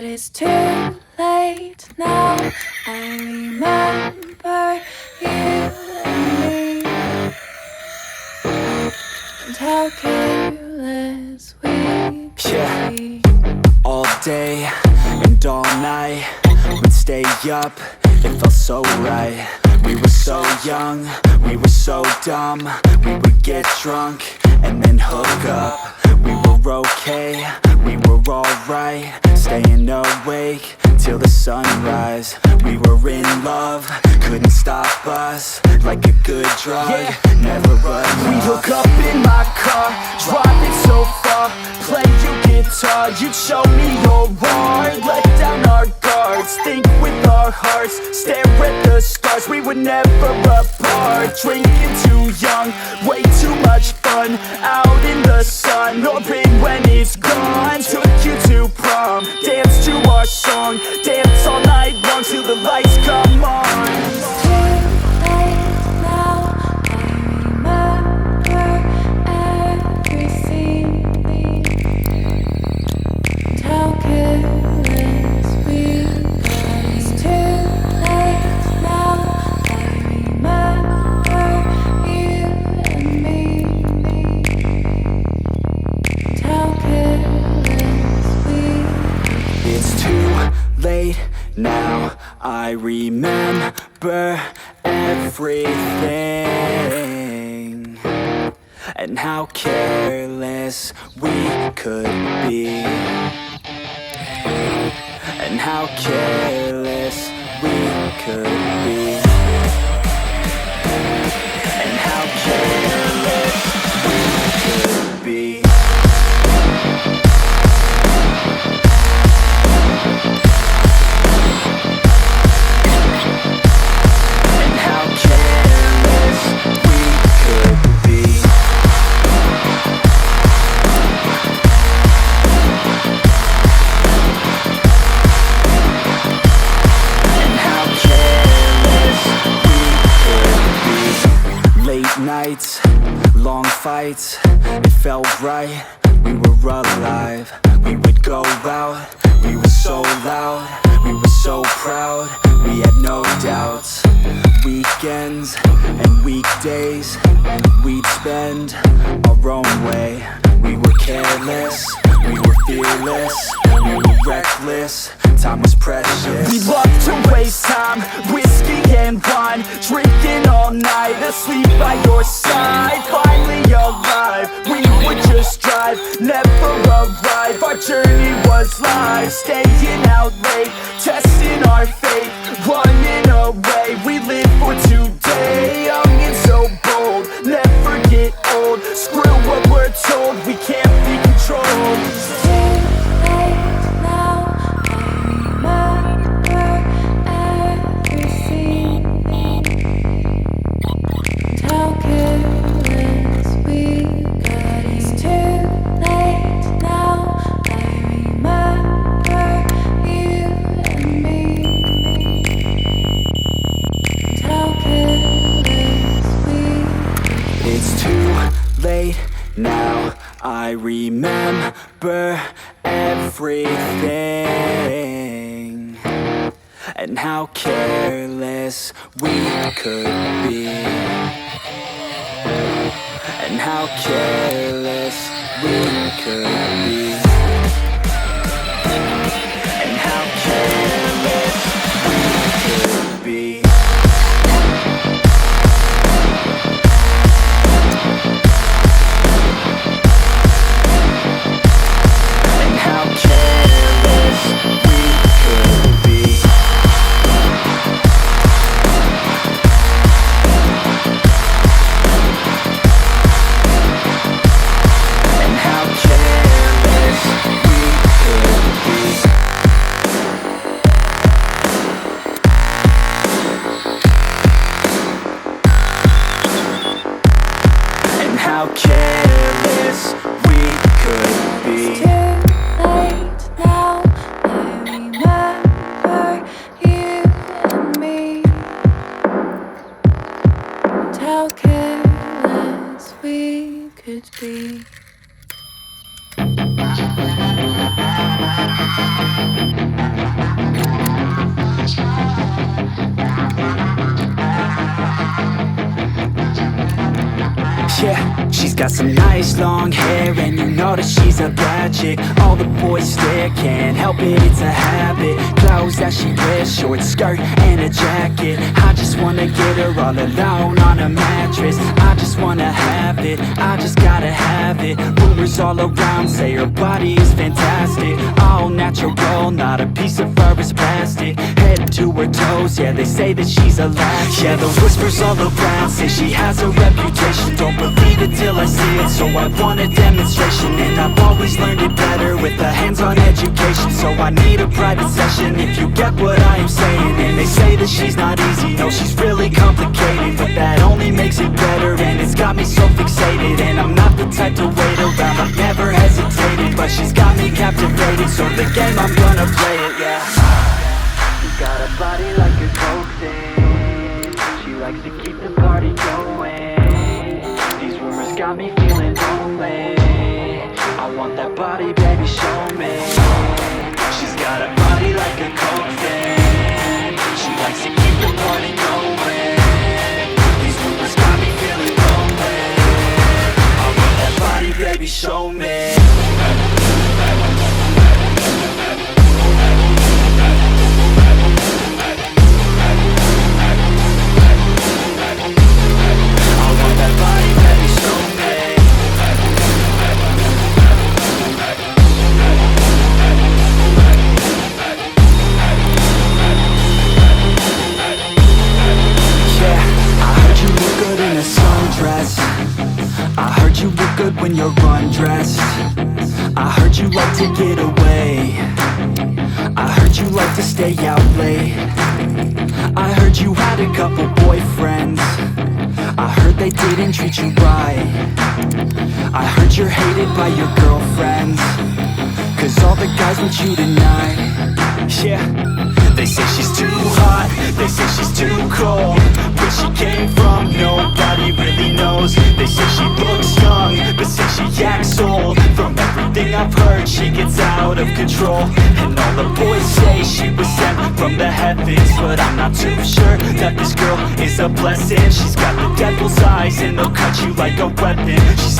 But it's too late now. I remember you and me, and how careless we could be. All day and all night, we'd stay up, it felt so right. We were so young, we were so dumb. We would get drunk and then hook up. We were okay, we were alright, staying awake till the sunrise. We were in love, couldn't stop us, like a good drug, never enough. We hook up in my car, driving so far, play your guitar, you'd show me your art. Let down our guards, think with our hearts, stare at the stars. We were never apart, drinking too young, way too much fun, out in the sun, or rain when it's gone. Took you to prom, dance to our song, dance all night long till the lights come on. Now I remember everything, and how careless we could be, and how careless we could be, and how careless we could be. Nights, long fights, it felt right, we were alive. We would go out, we were so loud, we were so proud, we had no doubts. Weekends and weekdays, we'd spend our own way. We were careless, we were fearless, we were reckless, time was precious. We loved to waste time, whiskey and wine, drinking all night, asleep by your side. Finally alive, we would just drive, never arrive. Our journey was live, staying out late, testing our fate, running away. We live for today, young and so bold, never get old. Screw what we're told, we can't be controlled. Now I remember everything, and how careless we could be, and how careless we could be, and how careless we could be. How careless we could be. It's too late now, I remember you and me, and how careless we could be. got some nice long hair, and you know that she's a bad chick. All the boys stare, can't help it, it's a habit. Clothes that she wears, short skirt and a jacket. I just wanna get her all alone on a mattress. I just wanna have it, I just gotta have it. Rumors all around say her body is fantastic. All natural, not a piece of fur is plastic. Head to her toes, yeah, they say that she's a latch. Yeah, the whispers all around say she has a reputation. Don't believe it till I see it, so I want a demonstration. And I've always learned it better with a hands-on education. So I need a private session if you get what I am saying. And they say that she's not easy, no, she's really complicated. But that only makes it better, and it's got me so fixated. And I'm not the type to wait around, I've never hesitated. But she's got me captivated, so the game, I'm gonna play it, yeah. She's got a body like a coke thing. She likes to keep the party going. These rumors got me feeling lonely. I want that body, baby, show me. She's got a body like a coke thing. She likes to keep the party going. These rumors got me feeling lonely. I want that body, baby, show me. I heard you look good when you're undressed. I heard you like to get away. I heard you like to stay out late. I heard you had a couple boyfriends. I heard they didn't treat you right. I heard you're hated by your girlfriends, 'cause all the guys want you tonight. Yeah, they say she's too hot, they say she's too cold. Where she came from, nobody really knows. They say she looks young, but say she acts old. From everything I've heard, she gets out of control. And all the boys say she was sent from the heavens, but I'm not too sure that this girl is a blessing. She's got the devil's eyes, and they'll cut you like a weapon. She's